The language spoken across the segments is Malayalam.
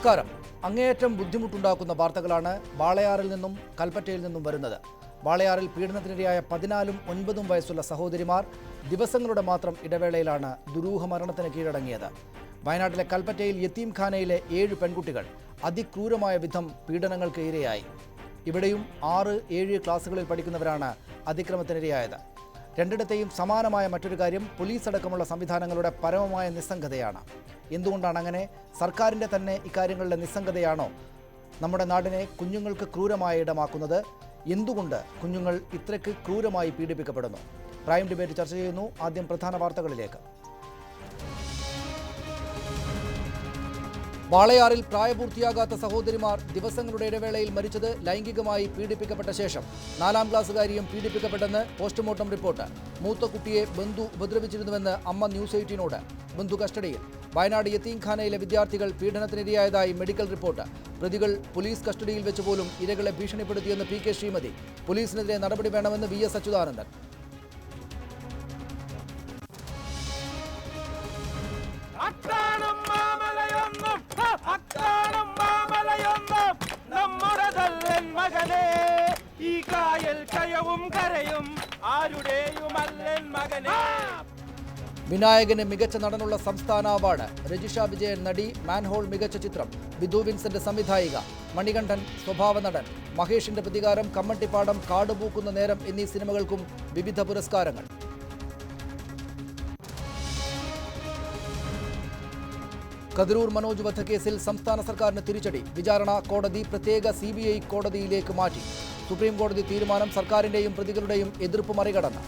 നമസ്കാരം. അങ്ങേയറ്റം ബുദ്ധിമുട്ടുണ്ടാക്കുന്ന വാർത്തകളാണ് വാളയാറിൽ നിന്നും കൽപ്പറ്റയിൽ നിന്നും വരുന്നത്. വാളയാറിൽ പീഡനത്തിനിരയായ 14ഉം 9ഉം വയസ്സുള്ള സഹോദരിമാർ ദിവസങ്ങളുടെ മാത്രം ഇടവേളയിലാണ് ദുരൂഹ മരണത്തിന് കീഴടങ്ങിയത്. വയനാട്ടിലെ കൽപ്പറ്റയിൽ യത്തീംഖാനയിലെ 7 പെൺകുട്ടികൾ അതിക്രൂരമായ വിധം പീഡനങ്ങൾക്ക് ഇരയായി. ഇവിടെയും 6, 7 ക്ലാസുകളിൽ പഠിക്കുന്നവരാണ് അതിക്രമത്തിനിരയായത്. രണ്ടിടത്തെയും സമാനമായ മറ്റൊരു കാര്യം പോലീസ് അടക്കമുള്ള സംവിധാനങ്ങളുടെ പരമമായ നിസ്സംഗതയാണ്. എന്തുകൊണ്ടാണ് അങ്ങനെ? സർക്കാരിൻ്റെ തന്നെ ഇക്കാര്യങ്ങളുടെ നിസ്സംഗതയാണോ നമ്മുടെ നാടിനെ കുഞ്ഞുങ്ങൾക്ക് ക്രൂരമായ ഇടമാക്കുന്നത്? എന്തുകൊണ്ട് കുഞ്ഞുങ്ങൾ ഇത്രയ്ക്ക് ക്രൂരമായി പീഡിപ്പിക്കപ്പെടുന്നു? പ്രൈം ഡിബേറ്റ് ചർച്ച ചെയ്യുന്നു. ആദ്യം പ്രധാന വാർത്തകളിലേക്ക്. വാളയാറിൽ പ്രായപൂർത്തിയാകാത്ത സഹോദരിമാർ ദിവസങ്ങളുടെ ഇടവേളയിൽ മരിച്ചത് ലൈംഗികമായി പീഡിപ്പിക്കപ്പെട്ട ശേഷം. 4ാം ക്ലാസ്സുകാരിയും പീഡിപ്പിക്കപ്പെട്ടെന്ന് പോസ്റ്റ്മോർട്ടം റിപ്പോർട്ട്. മൂത്ത കുട്ടിയെ ബന്ധു ഉപദ്രവിച്ചിരുന്നുവെന്ന് അമ്മ ന്യൂസ് 18നോട്. ബന്ധു കസ്റ്റഡിയിൽ. വയനാട് യത്തീംഖാനയിലെ വിദ്യാർത്ഥികൾ പീഡനത്തിനിരയായതായി മെഡിക്കൽ റിപ്പോർട്ട്. പ്രതികൾ പോലീസ് കസ്റ്റഡിയിൽ വെച്ച് പോലും ഇരകളെ ഭീഷണിപ്പെടുത്തിയെന്ന് PK ശ്രീമതി. പോലീസിനെതിരെ നടപടി വേണമെന്ന് VS അച്യുതാനന്ദൻ. വിനായകന് മികച്ച നടനുള്ള സംസ്ഥാന അവാർഡ്. രജിഷ വിജയൻ നടി. മാൻഹോൾ മികച്ച ചിത്രം. വിധു വിൻസെന്റ് സംവിധായിക. മണികണ്ഠൻ സ്വഭാവ നടൻ. മഹേഷിന്റെ പ്രതികാരം, കമ്മട്ടിപ്പാടം, കാടുപൂക്കുന്ന നേരം എന്നീ സിനിമകൾക്കും വിവിധ പുരസ്കാരങ്ങൾ. കതിരൂർ മനോജ് വധക്കേസിൽ സംസ്ഥാന സർക്കാരിന് തിരിച്ചടി. വിചാരണ കോടതി പ്രത്യേക CBI കോടതിയിലേക്ക് മാറ്റി. സുപ്രീം കോടതി തീരുമാനം സർക്കാരിന്റെയും പ്രതികളുടെയും എതിർപ്പ് മറികടന്ന്.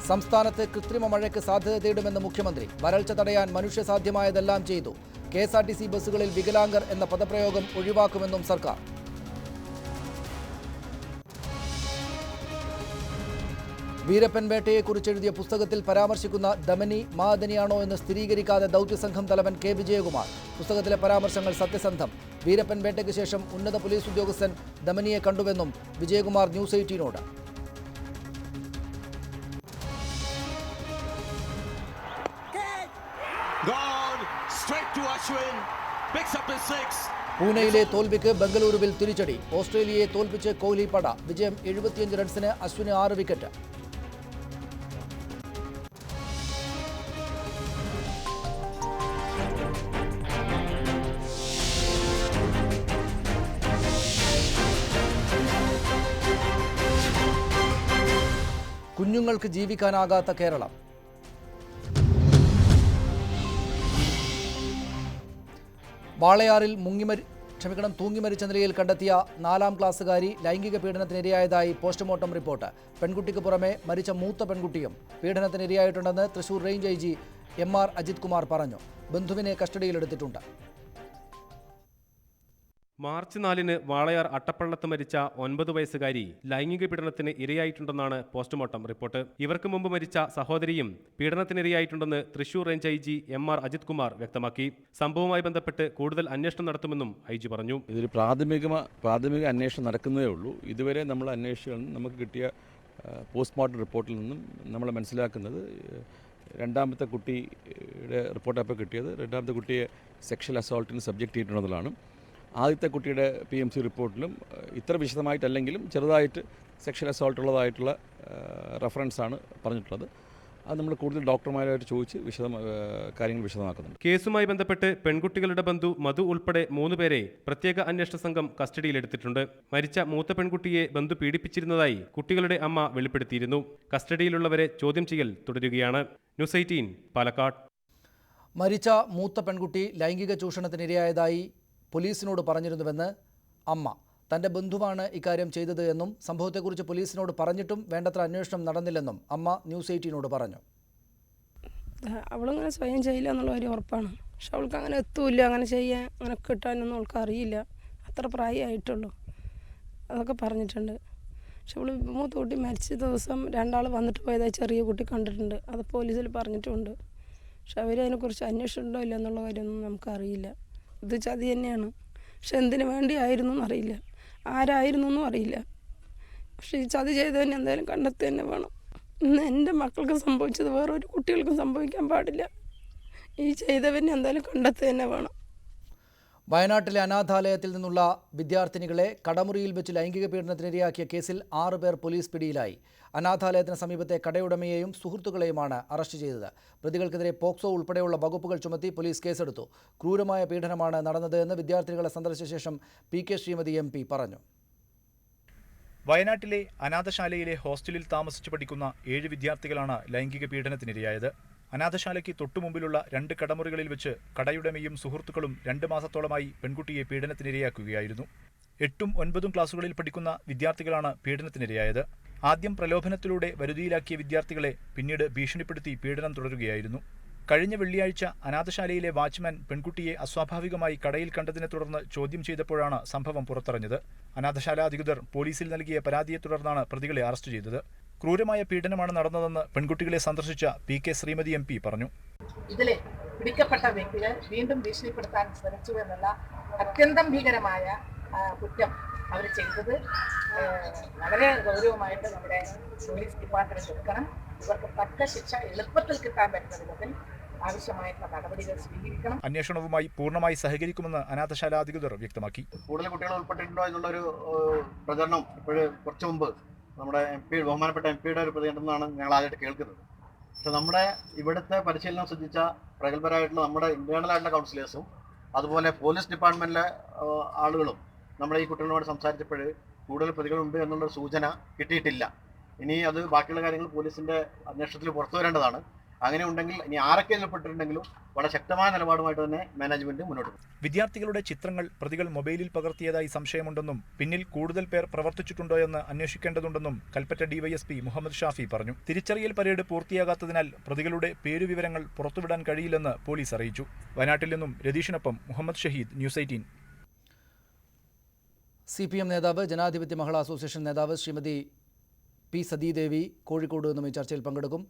സംസ്ഥാനത്ത് കൃത്രിമ മഴയ്ക്ക് സാധ്യത തേടുമെന്ന് മുഖ്യമന്ത്രി. വരൾച്ച തടയാൻ മനുഷ്യസാധ്യമായതെല്ലാം ചെയ്തു. KSRTC ബസ്സുകളിൽ വികലാംഗർ എന്ന പദപ്രയോഗം ഒഴിവാക്കുമെന്നും സർക്കാർ. വീരപ്പൻ വേട്ടയെക്കുറിച്ച് എഴുതിയ പുസ്തകത്തിൽ പരാമർശിക്കുന്ന ദമനി മാദനിയാണോ എന്ന് സ്ഥിരീകരിക്കാതെ ദൗത്യസംഘം തലവൻ K വിജയകുമാർ. പുസ്തകത്തിലെ പരാമർശങ്ങൾ സത്യസന്ധം. വീരപ്പൻ വേട്ടയ്ക്ക് ശേഷം ഉന്നത പോലീസ് ഉദ്യോഗസ്ഥൻ ദമനിയെ കണ്ടുവെന്നും വിജയകുമാർ ന്യൂസ് 18നോട്. പൂനെയിലെ തോൽവിക്ക് ബംഗളൂരുവിൽ തിരിച്ചടി. ഓസ്ട്രേലിയയെ തോൽപ്പിച്ച് കോഹ്ലി പട. വിജയം 75 റൺസിന്. അശ്വിന് 6 വിക്കറ്റ്. കുഞ്ഞുങ്ങൾക്ക് ജീവിക്കാനാകാത്ത കേരളം. വാളയാറിൽ തൂങ്ങിമരിച്ച നിലയിൽ കണ്ടെത്തിയ 4ാം ക്ലാസ്സുകാരി ലൈംഗിക പീഡനത്തിനിരയായതായി പോസ്റ്റ്മോർട്ടം റിപ്പോർട്ട്. പെൺകുട്ടിക്ക് പുറമെ മരിച്ച മൂത്ത പെൺകുട്ടിയും പീഡനത്തിനിരയായിട്ടുണ്ടെന്ന് Thrissur range IG MR Ajith Kumar പറഞ്ഞു. ബന്ധുവിനെ കസ്റ്റഡിയിലെടുത്തിട്ടുണ്ട്. മാർച്ച് 4-ന് വാളയാർ അട്ടപ്പള്ളത്ത് മരിച്ച 9 വയസ്സുകാരി ലൈംഗിക പീഡനത്തിന് ഇരയായിട്ടുണ്ടെന്നാണ് പോസ്റ്റ്മോർട്ടം റിപ്പോർട്ട്. ഇവർക്ക് മുമ്പ് മരിച്ച സഹോദരിയും പീഡനത്തിനിരയായിട്ടുണ്ടെന്ന് Thrissur range IG MR Ajith Kumar വ്യക്തമാക്കി. സംഭവവുമായി ബന്ധപ്പെട്ട് കൂടുതൽ അന്വേഷണം നടത്തുമെന്നും IG പറഞ്ഞു. ഇതൊരു പ്രാഥമിക അന്വേഷണം നടക്കുന്നതേ ഉള്ളൂ. ഇതുവരെ നമ്മൾ അന്വേഷിച്ചു നമുക്ക് കിട്ടിയ പോസ്റ്റ്മോർട്ടം റിപ്പോർട്ടിൽ നിന്നും നമ്മൾ മനസ്സിലാക്കുന്നത് രണ്ടാമത്തെ കുട്ടിയുടെ റിപ്പോർട്ടപ്പോൾ കിട്ടിയത് രണ്ടാമത്തെ കുട്ടിയെ സെക്ഷൽ അസോൾട്ടിന് സബ്ജക്റ്റ് ചെയ്തിട്ടുള്ളതാണ്. ആദ്യത്തെ കുട്ടിയുടെ PMC റിപ്പോർട്ടിലും ഇത്ര വിശദമായിട്ടല്ലെങ്കിലും ചെറുതായിട്ട് സെക്ഷൽ അസോൾട്ട് ഉള്ളതായിട്ടുള്ള റെഫറൻസാണ് പറഞ്ഞിട്ടുള്ളത്. അത് നമ്മൾ കൂടുതൽ ഡോക്ടർമാരായിട്ട് ചോദിച്ച് കാര്യങ്ങൾ വിശദമാക്കുന്നുണ്ട്. കേസുമായി ബന്ധപ്പെട്ട് പെൺകുട്ടികളുടെ ബന്ധു മധു ഉൾപ്പെടെ 3 പേരെ പ്രത്യേക അന്വേഷണ സംഘം കസ്റ്റഡിയിലെടുത്തിട്ടുണ്ട്. മരിച്ച മൂത്ത പെൺകുട്ടിയെ ബന്ധു പീഡിപ്പിച്ചിരുന്നതായി കുട്ടികളുടെ അമ്മ വെളിപ്പെടുത്തിയിരുന്നു. കസ്റ്റഡിയിലുള്ളവരെ ചോദ്യം ചെയ്യൽ തുടരുകയാണ്. ന്യൂസ് 18 പാലക്കാട്. മരിച്ച മൂത്ത പെൺകുട്ടി ലൈംഗിക ചൂഷണത്തിനിരയായതായി പോലീസിനോട് പറഞ്ഞിരുന്നുവെന്ന് അമ്മ. തൻ്റെ ബന്ധുവാണ് ഇക്കാര്യം ചെയ്തത് എന്നും സംഭവത്തെക്കുറിച്ച് പോലീസിനോട് പറഞ്ഞിട്ടും വേണ്ടത്ര അന്വേഷണം നടന്നില്ലെന്നും അമ്മ ന്യൂസ് 18നോട് പറഞ്ഞു. അവളങ്ങനെ സ്വയം ചെയ്യില്ല എന്നുള്ള കാര്യം ഉറപ്പാണ്. പക്ഷെ അവൾക്ക് അങ്ങനെ എത്തൂല്ല, അങ്ങനെ ചെയ്യാൻ അങ്ങനെ കിട്ടാനൊന്നും അവൾക്ക് അറിയില്ല. അത്ര പ്രായമായിട്ടുള്ളൂ. അതൊക്കെ പറഞ്ഞിട്ടുണ്ട്. പക്ഷെ അവൾ മൂത്ത കുട്ടി മരിച്ച ദിവസം 2 ആൾ വന്നിട്ട് പോയതായി ചെറിയ കുട്ടി കണ്ടിട്ടുണ്ട്. അത് പോലീസിൽ പറഞ്ഞിട്ടുമുണ്ട്. പക്ഷെ അവരതിനെക്കുറിച്ച് അന്വേഷിച്ചിട്ടുണ്ടോ ഇല്ല എന്നുള്ള കാര്യമൊന്നും നമുക്കറിയില്ല. ഇത് ചതി തന്നെയാണ്. പക്ഷെ എന്തിനു വേണ്ടിയായിരുന്നു എന്നറിയില്ല, ആരായിരുന്നു എന്നും അറിയില്ല. പക്ഷെ ഈ ചതി ചെയ്തതിന് എന്തായാലും കണ്ടെത്തുക തന്നെ വേണം. ഇന്ന് എൻ്റെ മക്കൾക്ക് സംഭവിച്ചത് വേറൊരു കുട്ടികൾക്കും സംഭവിക്കാൻ പാടില്ല. ഈ ചെയ്തവനെ എന്തായാലും കണ്ടെത്തുക തന്നെ വേണം. വയനാട്ടിലെ അനാഥാലയത്തിൽ നിന്നുള്ള വിദ്യാർത്ഥിനികളെ കടമുറിയിൽ വെച്ച് ലൈംഗിക പീഡനത്തിനിരയാക്കിയ കേസിൽ 6 പേർ പോലീസ് പിടിയിലായി. അനാഥാലയത്തിന് സമീപത്തെ കടയുടമയെയും സുഹൃത്തുക്കളെയുമാണ് അറസ്റ്റ് ചെയ്തത്. പ്രതികൾക്കെതിരെ പോക്സോ ഉൾപ്പെടെയുള്ള വകുപ്പുകൾ ചുമത്തി പോലീസ് കേസെടുത്തു. ക്രൂരമായ പീഡനമാണ് നടന്നത് എന്ന് വിദ്യാർത്ഥിനികളെ സന്ദർശിച്ച ശേഷം PK ശ്രീമതി MP പറഞ്ഞു. വയനാട്ടിലെ അനാഥശാലയിലെ ഹോസ്റ്റലിൽ താമസിച്ചു പഠിക്കുന്ന 7 വിദ്യാർത്ഥികളാണ് ലൈംഗിക പീഡനത്തിനിരയായത്. അനാഥശാലയ്ക്ക് തൊട്ടുമുമ്പിലുള്ള 2 കടമുറികളിൽ വെച്ച് കടയുടമയും സുഹൃത്തുക്കളും 2 മാസത്തോളമായി പെൺകുട്ടിയെ പീഡനത്തിനിരയാക്കുകയായിരുന്നു. 8ഉം 9ഉം ക്ലാസുകളിൽ പഠിക്കുന്ന വിദ്യാർത്ഥികളാണ് പീഡനത്തിനിരയായത്. ആദ്യം പ്രലോഭനത്തിലൂടെ വരുതിയിലാക്കിയ വിദ്യാർത്ഥികളെ പിന്നീട് ഭീഷണിപ്പെടുത്തി പീഡനം തുടരുകയായിരുന്നു. കഴിഞ്ഞ വെള്ളിയാഴ്ച അനാഥശാലയിലെ വാച്ച്മാൻ പെൺകുട്ടിയെ അസ്വാഭാവികമായി കടയിൽ കണ്ടതിനെ തുടർന്ന് ചോദ്യം ചെയ്തപ്പോഴാണ് സംഭവം പുറത്തറിഞ്ഞത്. അനാഥശാല അധികൃതർ പോലീസിൽ നൽകിയ പരാതിയെ തുടർന്നാണ് പ്രതികളെ അറസ്റ്റ് ചെയ്തത്. ക്രൂരമായ പീഡനമാണ് നടന്നതെന്ന് പെൺകുട്ടികളെ സന്ദർശിച്ച PK ശ്രീമതി MP പറഞ്ഞു. ഇതിലെ പിടിക്കപ്പെട്ട വ്യക്തികൾ വീണ്ടും ഭീഷണിപ്പെടുത്താൻ ശ്രമിച്ചു എന്നുള്ള അത്യന്തം ഭീകരമായ കുറ്റം അവർ ചെയ്തത് വളരെ ഗൗരവമായിട്ട് നമ്മുടെ പോലീസ് ഡിപ്പാർട്ട്മെന്റ് എടുക്കണം. ഇവർക്ക് തക്ക ശിക്ഷ എളുപ്പത്തിൽ കിട്ടാൻ പറ്റുന്ന വിധത്തിൽ ആവശ്യമായിട്ടുള്ള നടപടികൾ സ്വീകരിക്കണം. അന്വേഷണവുമായി പൂർണ്ണമായി സഹകരിക്കുമെന്ന് അനാഥശാല അധികൃതർ വ്യക്തമാക്കി. കൂടുതൽ കുട്ടികൾ ഉൾപ്പെട്ടിട്ടുണ്ടോ എന്നുള്ളൊരു പ്രചരണം ഇപ്പോഴും കുറച്ചു മുമ്പ് നമ്മുടെ ബഹുമാനപ്പെട്ട MP-യുടെ ഒരു പ്രതികരണമാണ് ഞങ്ങൾ ആദ്യമായിട്ട് കേൾക്കുന്നത്. പക്ഷെ നമ്മുടെ ഇവിടുത്തെ പരിശീലനം ശ്രദ്ധിച്ച പ്രഗത്ഭരായിട്ടുള്ള നമ്മുടെ ഇന്റേണലായിട്ടുള്ള കൗൺസിലേഴ്സും അതുപോലെ പോലീസ് ഡിപ്പാർട്ട്മെന്റിലെ ആളുകളും നമ്മുടെ ഈ കുട്ടികളുമായിട്ട് സംസാരിച്ചപ്പോൾ കൂടുതൽ പ്രതികളുണ്ട് എന്നുള്ളൊരു സൂചന കിട്ടിയിട്ടില്ല. ഇനി അത് ബാക്കിയുള്ള കാര്യങ്ങൾ പോലീസിന്റെ അന്വേഷണത്തിൽ പുറത്തു വരേണ്ടതാണ്. അങ്ങനെ ഉണ്ടെങ്കിൽ ഇനി ആരൊക്കെ ഏർപ്പെട്ടിട്ടുണ്ടെങ്കിലും വളരെ ശക്തമായ നിലപാടുമായിട്ട് തന്നെ മാനേജ്മെന്റ് മുന്നോട്ട് പോകും. വിദ്യാർത്ഥികളുടെ ചിത്രങ്ങൾ പ്രതികൾ മൊബൈലിൽ പകർത്തിയതായി സംശയമുണ്ടെന്നും പിന്നിൽ കൂടുതൽ പേർ പ്രവർത്തിച്ചിട്ടുണ്ടോ എന്ന് അന്വേഷിക്കേണ്ടതുണ്ടെന്നും കൽപ്പറ്റ DYSP മുഹമ്മദ് ഷാഫി പറഞ്ഞു. തിരിച്ചറിയൽ പരേഡ് പൂർത്തിയാകാത്തതിനാൽ പ്രതികളുടെ പേരുവിവരങ്ങൾ പുറത്തുവിടാൻ കഴിയില്ലെന്ന് പോലീസ് അറിയിച്ചു. വയനാട്ടിൽ നിന്നും രതീഷിനൊപ്പം മുഹമ്മദ് ഷഹീദ്, News 18. CPM നേതാവ്, ജനാധിപത്യ മഹിളാ അസോസിയേഷൻ നേതാവ് ശ്രീമതി P സതീദേവി കോഴിക്കോട് നിന്നും ഈ ചർച്ചയിൽ പങ്കെടുക്കും.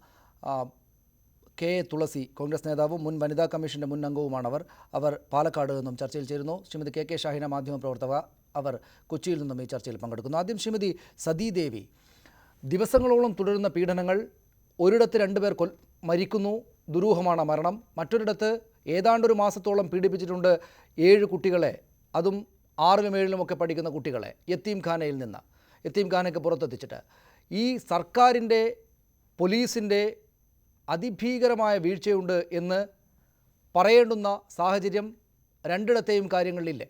KA തുളസി കോൺഗ്രസ് നേതാവും മുൻ വനിതാ കമ്മീഷന്റെ മുൻ അംഗവുമാണവർ. അവർ പാലക്കാട് നിന്നും ചർച്ചയിൽ ചേരുന്നു. ശ്രീമതി KK ഷാഹിന മാധ്യമപ്രവർത്തക, അവർ കൊച്ചിയിൽ നിന്നും ഈ ചർച്ചയിൽ പങ്കെടുക്കുന്നു. ആദ്യം ശ്രീമതി സതീദേവി, ദിവസങ്ങളോളം തുടരുന്ന പീഡനങ്ങൾ, ഒരിടത്ത് 2 പേർ മരിക്കുന്നു, ദുരൂഹമാണ് മരണം. മറ്റൊരിടത്ത് ഏതാണ്ടൊരു മാസത്തോളം പീഡിപ്പിച്ചിട്ടുണ്ട് 7 കുട്ടികളെ, അതും 6ലും 7ലുമൊക്കെ പഠിക്കുന്ന കുട്ടികളെ യത്തീംഖാനയിൽ നിന്ന്, യത്തീംഖാനയ്ക്ക് പുറത്തെത്തിച്ചിട്ട്. ഈ സർക്കാരിൻ്റെ പോലീസിൻ്റെ അതിഭീകരമായ വീഴ്ചയുണ്ട് എന്ന് പറയേണ്ടുന്ന സാഹചര്യം രണ്ടിടത്തെയും കാര്യങ്ങളിലില്ലേ?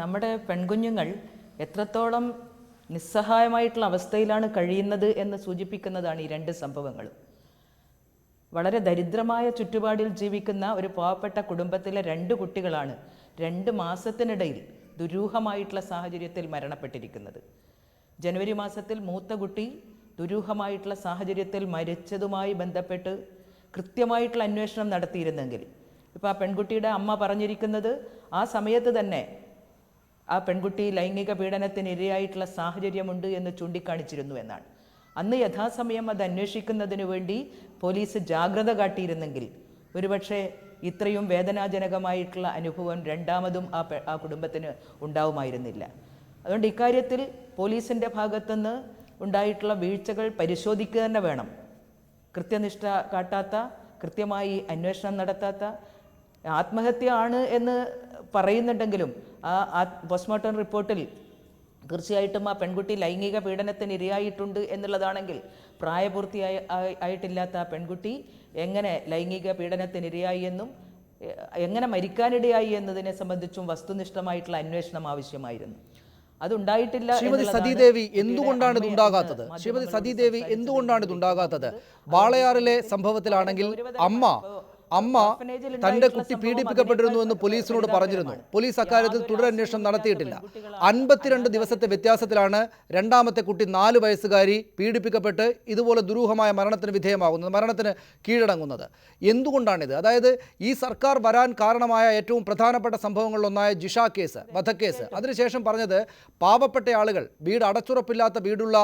നമ്മുടെ പെൺകുഞ്ഞുങ്ങൾ എത്രത്തോളം നിസ്സഹായമായിട്ടുള്ള അവസ്ഥയിലാണ് കഴിയുന്നത് എന്ന് സൂചിപ്പിക്കുന്നതാണ് ഈ 2 സംഭവങ്ങളും. വളരെ ദരിദ്രമായ ചുറ്റുപാടിൽ ജീവിക്കുന്ന ഒരു പാവപ്പെട്ട കുടുംബത്തിലെ 2 കുട്ടികളാണ് 2 മാസത്തിനിടയിൽ ദുരൂഹമായിട്ടുള്ള സാഹചര്യത്തിൽ മരണപ്പെട്ടിരിക്കുന്നത്. ജനുവരി മാസത്തിൽ മൂത്ത കുട്ടി ദുരൂഹമായിട്ടുള്ള സാഹചര്യത്തിൽ മരിച്ചതുമായി ബന്ധപ്പെട്ട് കൃത്യമായിട്ടുള്ള അന്വേഷണം നടത്തിയിരുന്നെങ്കിൽ, ഇപ്പോൾ ആ പെൺകുട്ടിയുടെ അമ്മ പറഞ്ഞിരിക്കുന്നത് ആ സമയത്ത് തന്നെ ആ പെൺകുട്ടി ലൈംഗിക പീഡനത്തിന് ഇരയായിട്ടുള്ള സാഹചര്യമുണ്ട് എന്ന് ചൂണ്ടിക്കാണിച്ചിരുന്നു എന്നാണ്. അന്ന് യഥാസമയം അത് അന്വേഷിക്കുന്നതിന് വേണ്ടി പോലീസ് ജാഗ്രത കാട്ടിയിരുന്നെങ്കിൽ ഒരുപക്ഷെ ഇത്രയും വേദനാജനകമായിട്ടുള്ള അനുഭവം രണ്ടാമതും ആ കുടുംബത്തിന് ഉണ്ടാവുമായിരുന്നില്ല. അതുകൊണ്ട് ഇക്കാര്യത്തിൽ പോലീസിൻ്റെ ഭാഗത്തുനിന്ന് ഉണ്ടായിട്ടുള്ള വീഴ്ചകൾ പരിശോധിക്കുക തന്നെ വേണം. കൃത്യനിഷ്ഠ കാട്ടാത്ത, കൃത്യമായി അന്വേഷണം നടത്താത്ത, ആത്മഹത്യ ആണ് എന്ന് പറയുന്നുണ്ടെങ്കിലും ആ പോസ്റ്റ്മോർട്ടം റിപ്പോർട്ടിൽ തീർച്ചയായിട്ടും ആ പെൺകുട്ടി ലൈംഗിക പീഡനത്തിന് ഇരയായിട്ടുണ്ട് എന്നുള്ളതാണെങ്കിൽ പ്രായപൂർത്തിയായിട്ടില്ലാത്ത ആ പെൺകുട്ടി എങ്ങനെ ലൈംഗിക പീഡനത്തിന് ഇരയായി എന്നും എങ്ങനെ മരിക്കാനിടയായി എന്നതിനെ സംബന്ധിച്ചും വസ്തുനിഷ്ഠമായിട്ടുള്ള അന്വേഷണം ആവശ്യമായിരുന്നു. അതുണ്ടായിട്ടില്ല. ശ്രീമതി സതീദേവി, എന്തുകൊണ്ടാണ് ഇതുണ്ടാകാത്തത്? ശ്രീമതി സതീദേവി, എന്തുകൊണ്ടാണ് ഇതുണ്ടാകാത്തത്? വാളയാറിലെ സംഭവത്തിലാണെങ്കിൽ അമ്മ തൻ്റെ കുട്ടി പീഡിപ്പിക്കപ്പെട്ടിരുന്നു എന്ന് പോലീസിനോട് പറഞ്ഞിരുന്നു. പോലീസ് അക്കാര്യത്തിൽ തുടരന്വേഷണം നടത്തിയിട്ടില്ല. 52 ദിവസത്തെ വ്യത്യാസത്തിലാണ് രണ്ടാമത്തെ കുട്ടി 4 വയസ്സുകാരി പീഡിപ്പിക്കപ്പെട്ട് ഇതുപോലെ ദുരൂഹമായ മരണത്തിന് വിധേയമാകുന്നത്, മരണത്തിന് കീഴടങ്ങുന്നത്. എന്തുകൊണ്ടാണിത്? അതായത് ഈ സർക്കാർ വരാൻ കാരണമായ ഏറ്റവും പ്രധാനപ്പെട്ട സംഭവങ്ങളിലൊന്നായ ജിഷ കേസ്, വധക്കേസ്, അതിനുശേഷം പറഞ്ഞത് പാവപ്പെട്ട ആളുകൾ, വീട് അടച്ചുറപ്പില്ലാത്ത വീടുള്ള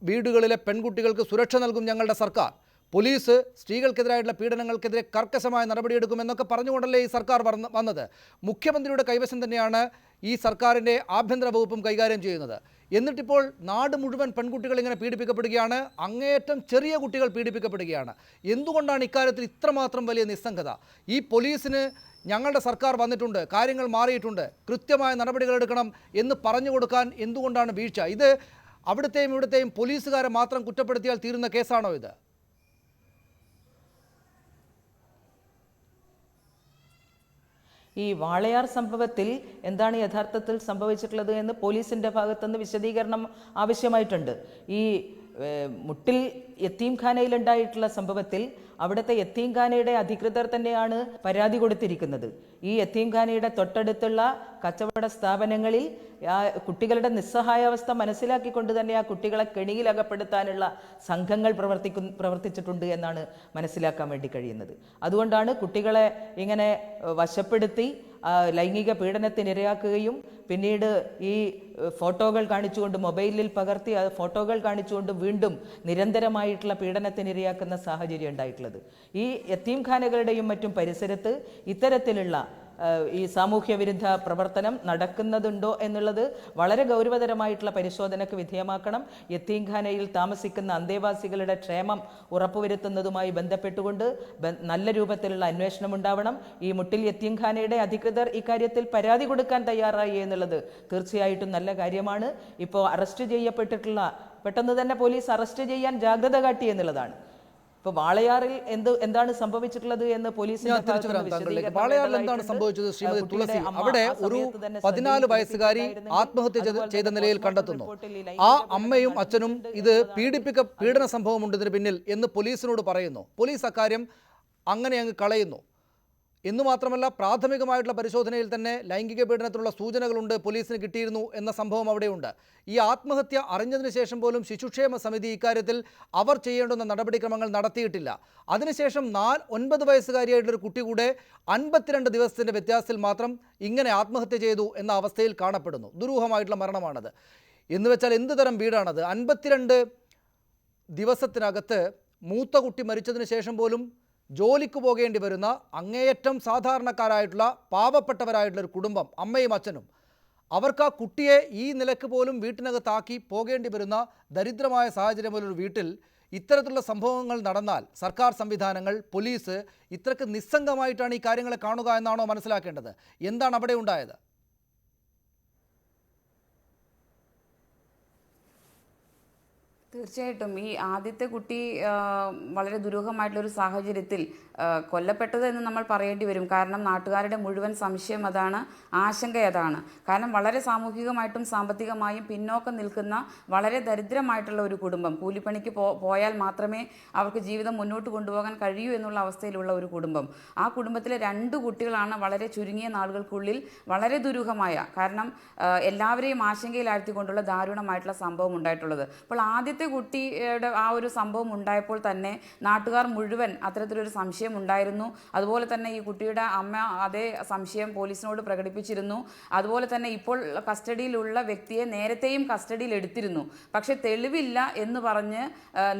വീടുകളിലെ പെൺകുട്ടികൾക്ക് സുരക്ഷ നൽകും ഞങ്ങളുടെ സർക്കാർ, പോലീസ് സ്ത്രീകൾക്കെതിരായിട്ടുള്ള പീഡനങ്ങൾക്കെതിരെ കർക്കശമായ നടപടിയെടുക്കുമെന്നൊക്കെ പറഞ്ഞുകൊണ്ടല്ലേ ഈ സർക്കാർ വന്നത്. മുഖ്യമന്ത്രിയുടെ കൈവശം തന്നെയാണ് ഈ സർക്കാരിൻ്റെ ആഭ്യന്തര വകുപ്പും കൈകാര്യം ചെയ്യുന്നത്. എന്നിട്ടിപ്പോൾ നാട് മുഴുവൻ പെൺകുട്ടികൾ ഇങ്ങനെ പീഡിപ്പിക്കപ്പെടുകയാണ്, അങ്ങേയറ്റം ചെറിയ കുട്ടികൾ പീഡിപ്പിക്കപ്പെടുകയാണ്. എന്തുകൊണ്ടാണ് ഇക്കാര്യത്തിൽ ഇത്രമാത്രം വലിയ നിസ്സംഗത? ഈ പോലീസിന് ഞങ്ങളുടെ സർക്കാർ വന്നിട്ടുണ്ട്, കാര്യങ്ങൾ മാറിയിട്ടുണ്ട്, കൃത്യമായ നടപടികളെടുക്കണം എന്ന് പറഞ്ഞു കൊടുക്കാൻ എന്തുകൊണ്ടാണ് വീഴ്ച? ഇത് അവിടുത്തെയും ഇവിടുത്തെയും പോലീസുകാരെ മാത്രം കുറ്റപ്പെടുത്തിയാൽ തീരുന്ന കേസാണോ ഇത്? ഈ വാളയാർ സംഭവത്തിൽ എന്താണ് യഥാർത്ഥത്തിൽ സംഭവിച്ചിട്ടുള്ളത് എന്ന് പോലീസിൻ്റെ ഭാഗത്തുനിന്ന് വിശദീകരണം ആവശ്യമായിട്ടുണ്ട്. ഈ മുട്ടിൽ യത്തീംഖാനയിലുണ്ടായിട്ടുള്ള സംഭവത്തിൽ അവിടുത്തെ യത്തീംഖാനയുടെ അധികൃതർ തന്നെയാണ് പരാതി കൊടുത്തിരിക്കുന്നത്. ഈ യത്തീംഖാനയുടെ തൊട്ടടുത്തുള്ള കച്ചവട സ്ഥാപനങ്ങളിൽ കുട്ടികളുടെ നിസ്സഹായാവസ്ഥ മനസ്സിലാക്കിക്കൊണ്ട് തന്നെ ആ കുട്ടികളെ കെണിയിലകപ്പെടുത്താനുള്ള സംഘങ്ങൾ പ്രവർത്തിച്ചിട്ടുണ്ട് എന്നാണ് മനസ്സിലാക്കാൻ വേണ്ടി കഴിയുന്നത്. അതുകൊണ്ടാണ് കുട്ടികളെ ഇങ്ങനെ വശപ്പെടുത്തി ലൈംഗിക പീഡനത്തിനിരയാക്കുകയും പിന്നീട് ഈ ഫോട്ടോകൾ കാണിച്ചുകൊണ്ട് മൊബൈലിൽ പകർത്തി ആ ഫോട്ടോകൾ കാണിച്ചുകൊണ്ട് വീണ്ടും നിരന്തരമായിട്ടുള്ള പീഡനത്തിനിരയാക്കുന്ന സാഹചര്യം ഉണ്ടായിട്ടുള്ളത്. ഈ യത്തീംഖാനകളുടെയും മറ്റും പരിസരത്ത് ഇത്തരത്തിലുള്ള ഈ സാമൂഹ്യ വിരുദ്ധ പ്രവർത്തനം നടക്കുന്നതുണ്ടോ എന്നുള്ളത് വളരെ ഗൗരവതരമായിട്ടുള്ള പരിശോധനയ്ക്ക് വിധേയമാക്കണം. യത്തീംഖാനയിൽ താമസിക്കുന്ന അന്തേവാസികളുടെ ക്ഷേമം ഉറപ്പുവരുത്തുന്നതുമായി ബന്ധപ്പെട്ടുകൊണ്ട് നല്ല രൂപത്തിലുള്ള അന്വേഷണം ഉണ്ടാവണം. ഈ മുട്ടിൽ യത്തീംഖാനയുടെ അധികൃതർ ഇക്കാര്യത്തിൽ പരാതി കൊടുക്കാൻ തയ്യാറായി എന്നുള്ളത് തീർച്ചയായിട്ടും നല്ല കാര്യമാണ്. ഇപ്പോൾ അറസ്റ്റ് ചെയ്യപ്പെട്ടിട്ടുള്ള പെട്ടെന്ന് തന്നെ പോലീസ് അറസ്റ്റ് ചെയ്യാൻ ജാഗ്രത കാട്ടി എന്നുള്ളതാണ്. ഇപ്പോൾ വാളയാറിൽ എന്താണ് സംഭവിച്ചിട്ടുള്ളത് എന്ന് പോലീസിന്റെ വാളയാറിൽ എന്താണ് സംഭവിച്ചത് ശ്രീമതി തുളസി? അവിടെ ഒരു 14 വയസ്സുകാരി ആത്മഹത്യ ചെയ്ത നിലയിൽ കണ്ടെത്തുന്നു. ആ അമ്മയും അച്ഛനും ഇത് പീഡന സംഭവമുണ്ടതിന് പിന്നിൽ എന്ന് പോലീസിനോട് പറയുന്നു. പോലീസ് അക്കാര്യം അങ്ങനെ അങ്ങ് കളയുന്നു. എന്നു മാത്രമല്ല, പ്രാഥമികമായിട്ടുള്ള പരിശോധനയിൽ തന്നെ ലൈംഗിക പീഡനത്തിലുള്ള സൂചനകളുണ്ട്, പോലീസിന് കിട്ടിയിരുന്നു എന്ന സംഭവം അവിടെയുണ്ട്. ഈ ആത്മഹത്യ അറിഞ്ഞതിന് ശേഷം പോലും ശിശുക്ഷേമ സമിതി ഇക്കാര്യത്തിൽ അവർ ചെയ്യേണ്ടുന്ന നടപടിക്രമങ്ങൾ നടത്തിയിട്ടില്ല. അതിനുശേഷം 9 വയസ്സുകാരിയായിട്ടുള്ളൊരു കുട്ടി കൂടെ 52 ദിവസത്തിൻ്റെ വ്യത്യാസത്തിൽ മാത്രം ഇങ്ങനെ ആത്മഹത്യ ചെയ്തു എന്ന അവസ്ഥയിൽ കാണപ്പെടുന്നു. ദുരൂഹമായിട്ടുള്ള മരണമാണത്. എന്ന് വെച്ചാൽ എന്ത് തരം വീടാണത്? 52 ദിവസത്തിനകത്ത് മൂത്ത കുട്ടി മരിച്ചതിന് ശേഷം പോലും ജോലിക്ക് പോകേണ്ടി വരുന്ന അങ്ങേയറ്റം സാധാരണക്കാരായിട്ടുള്ള പാവപ്പെട്ടവരായിട്ടുള്ളൊരു കുടുംബം, അമ്മയും അച്ഛനും, അവർക്ക് ആ കുട്ടിയെ ഈ നിലക്ക് പോലും വീട്ടിനകത്താക്കി പോകേണ്ടി വരുന്ന ദരിദ്രമായ സാഹചര്യമുള്ളൊരു വീട്ടിൽ ഇത്തരത്തിലുള്ള സംഭവങ്ങൾ നടന്നാൽ സർക്കാർ സംവിധാനങ്ങൾ, പോലീസ് ഇത്രയ്ക്ക് നിസ്സംഗമായിട്ടാണ് ഈ കാര്യങ്ങളെ കാണുക എന്നാണോ മനസ്സിലാക്കേണ്ടത്? എന്താണ് അവിടെ ഉണ്ടായത്? തീർച്ചയായിട്ടും ഈ ആദ്യത്തെ കുട്ടി വളരെ ദുരൂഹമായിട്ടുള്ളൊരു സാഹചര്യത്തിൽ കൊല്ലപ്പെട്ടത് എന്ന് നമ്മൾ പറയേണ്ടി വരും. കാരണം നാട്ടുകാരുടെ മുഴുവൻ സംശയം അതാണ്, ആശങ്ക അതാണ്. കാരണം വളരെ സാമൂഹികമായിട്ടും സാമ്പത്തികമായും പിന്നോക്കം നിൽക്കുന്ന വളരെ ദരിദ്രമായിട്ടുള്ള ഒരു കുടുംബം, കൂലിപ്പണിക്ക് പോയാൽ മാത്രമേ അവർക്ക് ജീവിതം മുന്നോട്ട് കൊണ്ടുപോകാൻ കഴിയൂ എന്നുള്ള അവസ്ഥയിലുള്ള ഒരു കുടുംബം. ആ കുടുംബത്തിലെ 2 കുട്ടികളാണ് വളരെ ചുരുങ്ങിയ നാളുകൾക്കുള്ളിൽ വളരെ ദുരൂഹമായ, കാരണം എല്ലാവരെയും ആശങ്കയിലാഴ്ത്തിക്കൊണ്ടുള്ള ദാരുണമായിട്ടുള്ള സംഭവം ഉണ്ടായിട്ടുള്ളത്. അപ്പോൾ ആദ്യത്തെ കുട്ടിയുടെ ആ ഒരു സംഭവം ഉണ്ടായപ്പോൾ തന്നെ നാട്ടുകാർ മുഴുവൻ അത്തരത്തിലൊരു സംശയം ഉണ്ടായിരുന്നു. അതുപോലെ തന്നെ ഈ കുട്ടിയുടെ അമ്മ അതേ സംശയം പോലീസിനോട് പ്രകടിപ്പിച്ചിരുന്നു. അതുപോലെ തന്നെ ഇപ്പോൾ കസ്റ്റഡിയിലുള്ള വ്യക്തിയെ നേരത്തെയും കസ്റ്റഡിയിൽ എടുത്തിരുന്നു. പക്ഷേ തെളിവില്ല എന്ന് പറഞ്ഞ്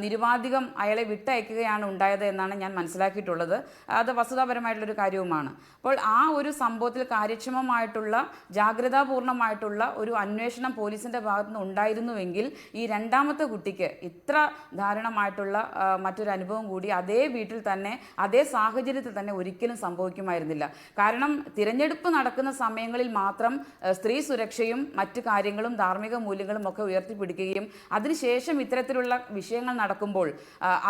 നിരുപാധികം അയാളെ വിട്ടയക്കുകയാണ് ഉണ്ടായത് എന്നാണ് ഞാൻ മനസ്സിലാക്കിയിട്ടുള്ളത്. അത് വസ്തുതാപരമായിട്ടുള്ളൊരു കാര്യവുമാണ്. അപ്പോൾ ആ ഒരു സംഭവത്തിൽ കാര്യക്ഷമമായിട്ടുള്ള ജാഗ്രതാപൂർണമായിട്ടുള്ള ഒരു അന്വേഷണം പോലീസിൻ്റെ ഭാഗത്തുനിന്ന് ഉണ്ടായിരുന്നുവെങ്കിൽ ഈ രണ്ടാമത്തെ കുട്ടിക്ക് ഇത്ര ദാരുണമായിട്ടുള്ള മറ്റൊരു അനുഭവം കൂടി അതേ വീട്ടിൽ തന്നെ അതേ സാഹചര്യത്തിൽ തന്നെ ഒരിക്കലും സംഭവിക്കുമായിരുന്നില്ല. കാരണം തിരഞ്ഞെടുപ്പ് നടക്കുന്ന സമയങ്ങളിൽ മാത്രം സ്ത്രീ സുരക്ഷയും മറ്റു കാര്യങ്ങളും ധാർമ്മിക മൂല്യങ്ങളും ഒക്കെ ഉയർത്തിപ്പിടിക്കുകയും അതിനുശേഷം ഇത്തരത്തിലുള്ള വിഷയങ്ങൾ നടക്കുമ്പോൾ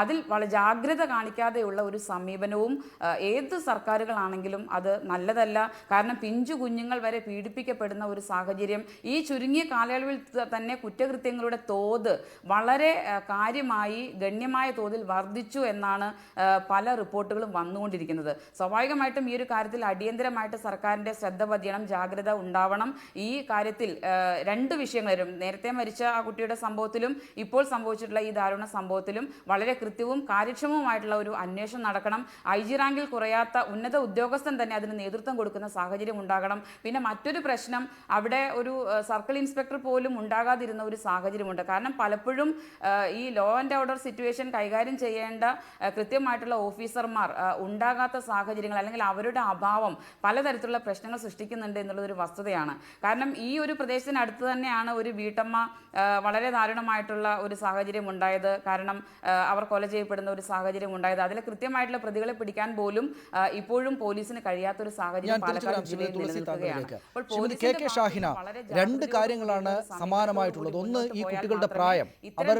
അതിൽ വളരെ ജാഗ്രത കാണിക്കാതെയുള്ള ഒരു സമീപനവും ഏത് സർക്കാരുകളാണെങ്കിലും അത് നല്ലതല്ല. കാരണം പിഞ്ചു കുഞ്ഞുങ്ങൾ വരെ പീഡിപ്പിക്കപ്പെടുന്ന ഒരു സാഹചര്യം ഈ ചുരുങ്ങിയ കാലയളവിൽ തന്നെ കുറ്റകൃത്യങ്ങളുടെ തോത് വളരെ കാര്യമായി ഗണ്യമായ തോതിൽ വർദ്ധിച്ചു എന്നാണ് പല റിപ്പോർട്ടുകളും വന്നുകൊണ്ടിരിക്കുന്നത്. സ്വാഭാവികമായിട്ടും ഈ ഒരു കാര്യത്തിൽ അടിയന്തരമായിട്ട് സർക്കാരിൻ്റെ ശ്രദ്ധ പതിയണം, ജാഗ്രത ഉണ്ടാവണം. ഈ കാര്യത്തിൽ 2 വിഷയങ്ങളും, നേരത്തെ മരിച്ച ആ കുട്ടിയുടെ സംഭവത്തിലും ഇപ്പോൾ സംഭവിച്ചിട്ടുള്ള ഈ ദാരുണ സംഭവത്തിലും വളരെ കൃത്യവും കാര്യക്ഷമവുമായിട്ടുള്ള ഒരു അന്വേഷണം നടക്കണം. IG റാങ്കിൽ കുറയാത്ത ഉന്നത ഉദ്യോഗസ്ഥൻ തന്നെ അതിന് നേതൃത്വം കൊടുക്കുന്ന സാഹചര്യം ഉണ്ടാകണം. പിന്നെ മറ്റൊരു പ്രശ്നം, അവിടെ ഒരു സർക്കിൾ ഇൻസ്പെക്ടർ പോലും ഉണ്ടാകാതിരുന്ന ഒരു സാഹചര്യമുണ്ട്. കാരണം പലപ്പോഴും ഈ ലോ ആൻഡ് ഓർഡർ സിറ്റുവേഷൻ കൈകാര്യം ചെയ്യേണ്ട കൃത്യമായിട്ടുള്ള ഓഫീസർമാർ ഉണ്ടാകാത്ത സാഹചര്യങ്ങൾ അല്ലെങ്കിൽ അവരുടെ അഭാവം പലതരത്തിലുള്ള പ്രശ്നങ്ങൾ സൃഷ്ടിക്കുന്നുണ്ട് എന്നുള്ളതൊരു വസ്തുതയാണ്. കാരണം ഈ ഒരു പ്രദേശത്തിനടുത്ത് തന്നെയാണ് ഒരു വീട്ടമ്മ വളരെ ദാരുണമായിട്ടുള്ള ഒരു സാഹചര്യം ഉണ്ടായത്. കാരണം അവർ കൊല ചെയ്യപ്പെടുന്ന ഒരു സാഹചര്യം ഉണ്ടായത്. അതിൽ കൃത്യമായിട്ടുള്ള പ്രതികളെ പിടിക്കാൻ പോലും ഇപ്പോഴും പോലീസിന് കഴിയാത്തൊരു സാഹചര്യം പാലക്കാട് ജില്ലയിൽ നിലനിൽക്കുകയാണ്. രണ്ട് കാര്യങ്ങളാണ് സമാനമായിട്ടുള്ളത്. ഒന്ന്, ഈ കുട്ടികളുടെ പ്രായം. അവർ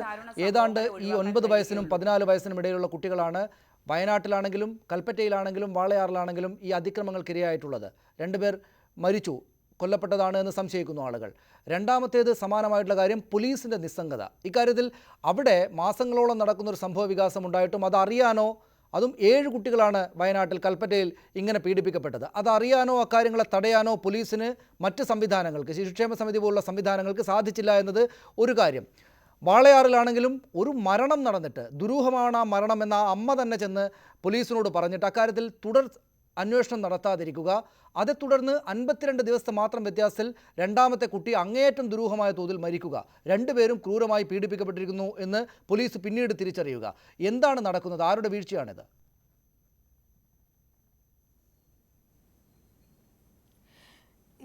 ഏതാണ്ട് ഈ 9 വയസ്സിനും 14 വയസ്സിനും ഇടയിലുള്ള കുട്ടികളാണ്. വയനാട്ടിലാണെങ്കിലും കൽപ്പറ്റയിലാണെങ്കിലും വാളയാറിലാണെങ്കിലും ഈ അതിക്രമങ്ങൾക്കിരയായിട്ടുള്ളത്. 2 പേർ മരിച്ചു, കൊല്ലപ്പെട്ടതാണ് എന്ന് സംശയിക്കുന്നു ആളുകൾ. രണ്ടാമത്തേത് സമാനമായിട്ടുള്ള കാര്യം, പോലീസിൻ്റെ നിസ്സംഗത. ഇക്കാര്യത്തിൽ അവിടെ മാസങ്ങളോളം നടക്കുന്നൊരു സംഭവ വികാസം ഉണ്ടായിട്ടും അതറിയാനോ, അതും 7 കുട്ടികളാണ് വയനാട്ടിൽ കൽപ്പറ്റയിൽ ഇങ്ങനെ പീഡിപ്പിക്കപ്പെട്ടത്, അതറിയാനോ അക്കാര്യങ്ങളെ തടയാനോ പോലീസിന് മറ്റ് സംവിധാനങ്ങൾക്ക്, ശിശുക്ഷേമ സമിതി പോലുള്ള സംവിധാനങ്ങൾക്ക് സാധിച്ചില്ല എന്നത് ഒരു കാര്യം. വാളയാറിലാണെങ്കിലും ഒരു മരണം നടന്നിട്ട്, ദുരൂഹമാണ് ആ മരണമെന്ന ആ അമ്മ തന്നെ ചെന്ന് പോലീസിനോട് പറഞ്ഞിട്ട് അക്കാര്യത്തിൽ തുടർ അന്വേഷണം നടത്താതിരിക്കുക. അതേ തുടർന്ന് 52 ദിവസത്തെ മാത്രം വ്യത്യാസത്തിൽ രണ്ടാമത്തെ കുട്ടി അങ്ങേയറ്റം ദുരൂഹമായ തോതിൽ മരിക്കുക. 2 പേരും ക്രൂരമായി പീഡിപ്പിക്കപ്പെട്ടിരിക്കുന്നു എന്ന് പോലീസ് പിന്നീട് തിരിച്ചറിയുക. എന്താണ് നടക്കുന്നത്? ആരുടെ വീഴ്ചയാണിത്?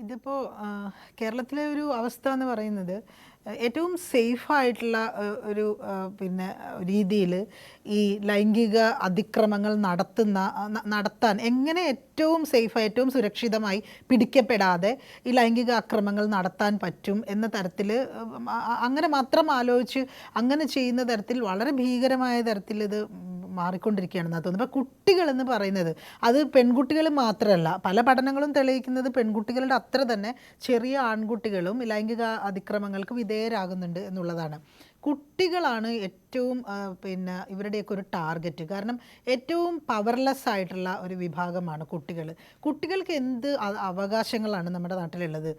ഇതിപ്പോൾ കേരളത്തിലെ ഒരു അവസ്ഥ എന്ന് പറയുന്നത് ഏറ്റവും സേഫായിട്ടുള്ള ഒരു രീതിയിൽ ഈ ലൈംഗിക അതിക്രമങ്ങൾ നടത്താൻ എങ്ങനെ ഏറ്റവും സേഫായി, ഏറ്റവും സുരക്ഷിതമായി പിടിക്കപ്പെടാതെ ഈ ലൈംഗിക അക്രമങ്ങൾ നടത്താൻ പറ്റും എന്ന തരത്തിൽ അങ്ങനെ മാത്രം ആലോചിച്ച് അങ്ങനെ ചെയ്യുന്ന തരത്തിൽ വളരെ ഭീകരമായ തരത്തിൽ ഇത് മാറിക്കൊണ്ടിരിക്കുകയാണെന്നാണ് തോന്നുന്നത്. ഇപ്പോൾ കുട്ടികളെന്ന് പറയുന്നത് അത് പെൺകുട്ടികൾ മാത്രമല്ല, പല പഠനങ്ങളും തെളിയിക്കുന്നത് പെൺകുട്ടികളുടെ അത്ര തന്നെ ചെറിയ ആൺകുട്ടികളും ലൈംഗിക അതിക്രമങ്ങൾക്ക് വിധേയരാകുന്നുണ്ട് എന്നുള്ളതാണ്. കുട്ടികളാണ് ഏറ്റവും ഇവരുടെയൊക്കെ ഒരു ടാർഗറ്റ്. കാരണം ഏറ്റവും പവർലെസ് ആയിട്ടുള്ള ഒരു വിഭാഗമാണ് കുട്ടികൾ. കുട്ടികൾക്ക് എന്ത് അവകാശങ്ങളാണ് നമ്മുടെ നാട്ടിലുള്ളത്?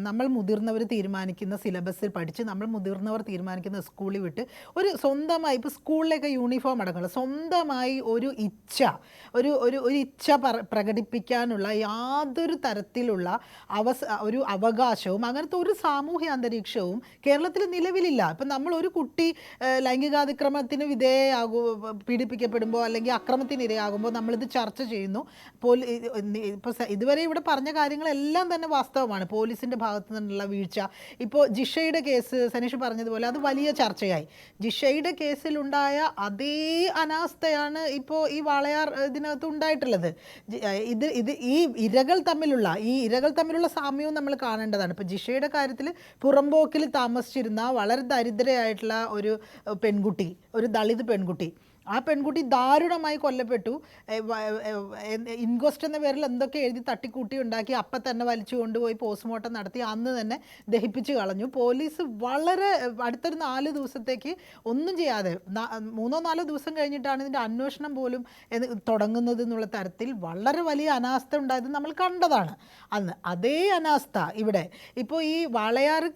നമ്മൾ മുതിർന്നവർ തീരുമാനിക്കുന്ന സിലബസിൽ പഠിച്ച് നമ്മൾ മുതിർന്നവർ തീരുമാനിക്കുന്ന സ്കൂളിൽ വിട്ട് ഒരു സ്വന്തമായി, ഇപ്പോൾ സ്കൂളിലേക്ക് യൂണിഫോം അടങ്ങുള്ള സ്വന്തമായി ഒരു ഇച്ഛ പ്രകടിപ്പിക്കാനുള്ള യാതൊരു തരത്തിലുള്ള ഒരു അവകാശവും അങ്ങനത്തെ ഒരു സാമൂഹ്യ അന്തരീക്ഷവും കേരളത്തിൽ നിലവിലില്ല. ഇപ്പം നമ്മൾ ഒരു കുട്ടി ലൈംഗികാതിക്രമത്തിന് പീഡിപ്പിക്കപ്പെടുമ്പോൾ അല്ലെങ്കിൽ അക്രമത്തിന് ഇരയാകുമ്പോൾ നമ്മളിത് ചർച്ച ചെയ്യുന്നു. ഇപ്പോൾ ഇതുവരെ ഇവിടെ പറഞ്ഞ കാര്യങ്ങളെല്ലാം തന്നെ വാസ്തവമാണ്. പോലീസിൻ്റെ ഭാഗത്തു നിന്നുള്ള വീഴ്ച, ഇപ്പോൾ ജിഷയുടെ കേസ് സനീഷ് പറഞ്ഞതുപോലെ അത് വലിയ ചർച്ചയായി. ജിഷയുടെ കേസിലുണ്ടായ അതേ അനാസ്ഥയാണ് ഇപ്പോൾ ഈ വാളയാർ ഇതിനകത്ത് ഉണ്ടായിട്ടുള്ളത്. ഈ ഇരകൾ തമ്മിലുള്ള സാമ്യവും നമ്മൾ കാണേണ്ടതാണ്. ഇപ്പോൾ ജിഷയുടെ കാര്യത്തിൽ പുറമ്പോക്കിൽ താമസിച്ചിരുന്ന വളരെ ദരിദ്രയായിട്ടുള്ള ഒരു പെൺകുട്ടി, ഒരു ദളിത് പെൺകുട്ടി, ആ പെൺകുട്ടി ദാരുണമായി കൊല്ലപ്പെട്ടു. ഇൻക്വസ്റ്റ് എന്ന പേരിൽ എന്തൊക്കെ എഴുതി തട്ടിക്കൂട്ടി ഉണ്ടാക്കി അപ്പം തന്നെ വലിച്ചു കൊണ്ടുപോയി പോസ്റ്റ്മോർട്ടം നടത്തി അന്ന് തന്നെ ദഹിപ്പിച്ച് കളഞ്ഞു. പോലീസ് വളരെ അടുത്തൊരു 4 ദിവസത്തേക്ക് ഒന്നും ചെയ്യാതെ 3-4 ദിവസം കഴിഞ്ഞിട്ടാണ് ഇതിൻ്റെ അന്വേഷണം പോലും തുടങ്ങുന്നത് എന്നുള്ള തരത്തിൽ വളരെ വലിയ അനാസ്ഥ ഉണ്ടായത് നമ്മൾ കണ്ടതാണ് അന്ന്. അതേ അനാസ്ഥ ഇവിടെ ഇപ്പോൾ ഈ വാളയാർ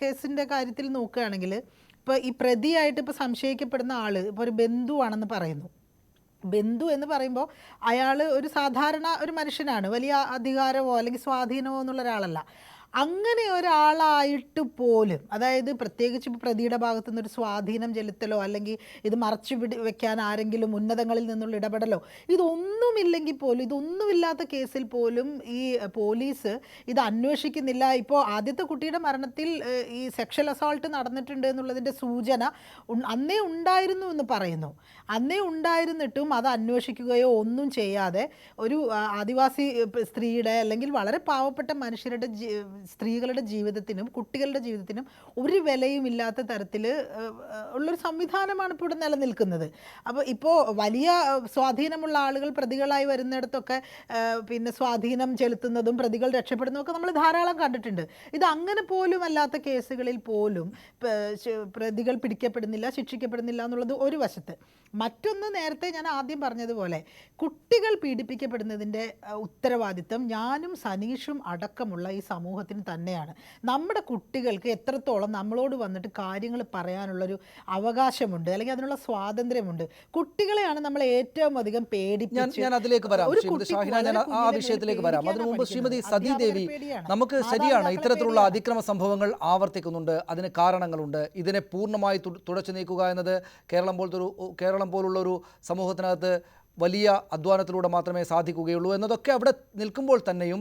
കേസിൻ്റെ കാര്യത്തിൽ നോക്കുകയാണെങ്കിൽ, ഇപ്പോൾ ഈ പ്രതിയായിട്ട് ഇപ്പോൾ സംശയിക്കപ്പെടുന്ന ആൾ ഇപ്പോൾ ഒരു ബന്ധുവാണെന്ന് പറയുന്നു. ബന്ധു എന്ന് പറയുമ്പോൾ അയാൾ ഒരു സാധാരണ ഒരു മനുഷ്യനാണ്, വലിയ അധികാരമോ അല്ലെങ്കിൽ സ്വാധീനമോ എന്നുള്ള ഒരാളല്ല. അങ്ങനെ ഒരാളായിട്ട് പോലും, അതായത് പ്രത്യേകിച്ച് ഇപ്പോൾ പ്രതിയുടെ ഭാഗത്തു നിന്നൊരു സ്വാധീനം ചെലുത്തലോ അല്ലെങ്കിൽ ഇത് മറച്ചു വെക്കാൻ ആരെങ്കിലും ഉന്നതങ്ങളിൽ നിന്നുള്ള ഇടപെടലോ ഇതൊന്നുമില്ലെങ്കിൽ പോലും, ഇതൊന്നുമില്ലാത്ത കേസിൽ പോലും ഈ പോലീസ് ഇത് അന്വേഷിക്കുന്നില്ല. ഇപ്പോൾ ആദ്യത്തെ കുട്ടിയുടെ മരണത്തിൽ ഈ സെക്ഷൽ അസോൾട്ട് നടന്നിട്ടുണ്ട് എന്നുള്ളതിൻ്റെ സൂചന അന്നേ ഉണ്ടായിരുന്നു എന്ന് പറയുന്നു. അന്നേ ഉണ്ടായിരുന്നിട്ടും അത് അന്വേഷിക്കുകയോ ഒന്നും ചെയ്യാതെ ഒരു ആദിവാസി സ്ത്രീയുടെ അല്ലെങ്കിൽ വളരെ പാവപ്പെട്ട മനുഷ്യരുടെ സ്ത്രീകളുടെ ജീവിതത്തിനും കുട്ടികളുടെ ജീവിതത്തിനും ഒരു വിലയും ഇല്ലാത്ത തരത്തിൽ ഉള്ളൊരു സംവിധാനമാണ് ഇപ്പോൾ ഇവിടെ നിലനിൽക്കുന്നത്. അപ്പോൾ ഇപ്പോൾ വലിയ സ്വാധീനമുള്ള ആളുകൾ പ്രതികളായി വരുന്നിടത്തൊക്കെ സ്വാധീനം ചെലുത്തുന്നതും പ്രതികൾ രക്ഷപ്പെടുന്നതൊക്കെ നമ്മൾ ധാരാളം കണ്ടിട്ടുണ്ട്. ഇത് അങ്ങനെ പോലും അല്ലാത്ത കേസുകളിൽ പോലും പ്രതികൾ പിടിക്കപ്പെടുന്നില്ല, ശിക്ഷിക്കപ്പെടുന്നില്ല എന്നുള്ളത് ഒരു വശത്ത്. മറ്റൊന്ന്, നേരത്തെ ഞാൻ ആദ്യം പറഞ്ഞതുപോലെ കുട്ടികൾ പീഡിപ്പിക്കപ്പെടുന്നതിൻ്റെ ഉത്തരവാദിത്തം ഞാനും സനീഷും അടക്കമുള്ള ഈ സമൂഹത്തിന് കാര്യത്തിന് തന്നെയാണ്. നമ്മുടെ കുട്ടികൾക്ക് എത്രത്തോളം നമ്മളോട് വന്നിട്ട് കാര്യങ്ങൾ പറയാനുള്ളൊരു അവകാശമുണ്ട്, അല്ലെങ്കിൽ അതിനുള്ള സ്വാതന്ത്ര്യമുണ്ട്. കുട്ടികളെയാണ് നമ്മൾ ഏറ്റവും അധികം പേടിപ്പിച്ച് ഞാൻ അതിലേക്ക് വരാം ശ്രീമതി ഷാഹിന, ഞാൻ ആ വിഷയത്തിലേക്ക് വരാം. അതിനു മുമ്പ് ശ്രീമതി സതീദേവി, നമുക്ക് ശരിയാണ് ഇത്തരത്തിലുള്ള അതിക്രമ സംഭവങ്ങൾ ആവർത്തിക്കുന്നുണ്ട്, അതിന് കാരണങ്ങളുണ്ട്. ഇതിനെ പൂർണ്ണമായി തുടച്ചു നീക്കുക എന്നത് കേരളം പോലുള്ള ഒരു സമൂഹത്തിനകത്ത് വലിയ അധ്വാനത്തിലൂടെ മാത്രമേ സാധിക്കുകയുള്ളൂ എന്നതൊക്കെ അവിടെ നിൽക്കുമ്പോൾ തന്നെയും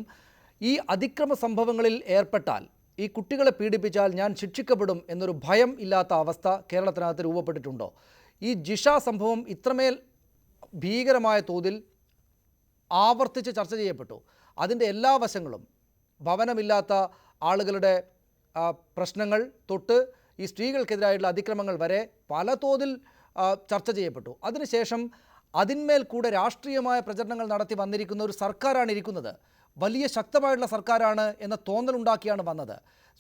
ഈ അതിക്രമ സംഭവങ്ങളിൽ ഏർപ്പെട്ടാൽ, ഈ കുട്ടികളെ പീഡിപ്പിച്ചാൽ ഞാൻ ശിക്ഷിക്കപ്പെടും എന്നൊരു ഭയം ഇല്ലാത്ത അവസ്ഥ കേരളത്തിനകത്ത് രൂപപ്പെട്ടിട്ടുണ്ടോ? ഈ ജിഷ സംഭവം ഇത്രമേൽ ഭീകരമായ തോതിൽ ആവർത്തിച്ച് ചർച്ച ചെയ്യപ്പെട്ടു. അതിൻ്റെ എല്ലാ വശങ്ങളും, ഭവനമില്ലാത്ത ആളുകളുടെ പ്രശ്നങ്ങൾ തൊട്ട് ഈ സ്ത്രീകൾക്കെതിരായിട്ടുള്ള അതിക്രമങ്ങൾ വരെ പല തോതിൽ ചർച്ച ചെയ്യപ്പെട്ടു. അതിനുശേഷം അതിന്മേൽ കൂടെ രാഷ്ട്രീയമായ പ്രചരണങ്ങൾ നടത്തി വന്നിരിക്കുന്ന ഒരു സർക്കാരാണ് ഇരിക്കുന്നത്. വലിയ ശക്തമായിട്ടുള്ള സർക്കാരാണ് എന്ന തോന്നലുണ്ടാക്കിയാണ് വന്നത്.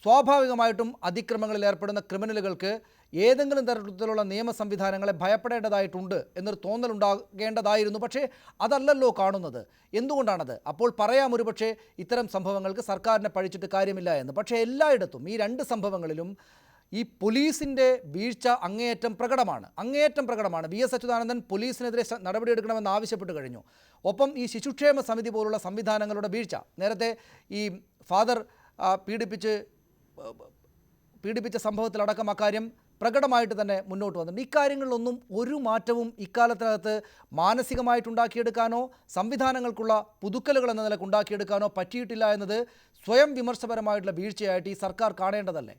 സ്വാഭാവികമായിട്ടും അതിക്രമങ്ങളിൽ ഏർപ്പെടുന്ന ക്രിമിനലുകൾക്ക് ഏതെങ്കിലും തരത്തിലുള്ള നിയമ സംവിധാനങ്ങളെ ഭയപ്പെടേണ്ടതായിട്ടുണ്ട് എന്നൊരു തോന്നലുണ്ടാകേണ്ടതായിരുന്നു. പക്ഷേ അതല്ലല്ലോ കാണുന്നത്. എന്തുകൊണ്ടാണത്? അപ്പോൾ പറയാം ഒരുപക്ഷെ ഇത്തരം സംഭവങ്ങൾക്ക് സർക്കാരിനെ പഴിച്ചിട്ട് കാര്യമില്ല എന്ന്. പക്ഷേ എല്ലായിടത്തും ഈ രണ്ട് സംഭവങ്ങളിലും ഈ പോലീസിൻ്റെ വീഴ്ച അങ്ങേയറ്റം പ്രകടമാണ്. വി എസ് അച്യുതാനന്ദൻ പോലീസിനെതിരെ നടപടിയെടുക്കണമെന്ന് ആവശ്യപ്പെട്ട് കഴിഞ്ഞു. ഒപ്പം ഈ ശിശുക്ഷേമ സമിതി പോലുള്ള സംവിധാനങ്ങളുടെ വീഴ്ച, നേരത്തെ ഈ ഫാദർ പീഡിപ്പിച്ച സംഭവത്തിലടക്കം അക്കാര്യം പ്രകടമായിട്ട് തന്നെ മുന്നോട്ട് വന്നിട്ടുണ്ട്. ഇക്കാര്യങ്ങളിലൊന്നും ഒരു മാറ്റവും ഇക്കാലത്തിനകത്ത് മാനസികമായിട്ടുണ്ടാക്കിയെടുക്കാനോ സംവിധാനങ്ങൾക്കുള്ള പുതുക്കലുകൾ എന്ന നിലക്ക് ഉണ്ടാക്കിയെടുക്കാനോ പറ്റിയിട്ടില്ല എന്നത് സ്വയം വിമർശപരമായിട്ടുള്ള വീഴ്ചയായിട്ട് ഈ സർക്കാർ കാണേണ്ടതല്ലേ?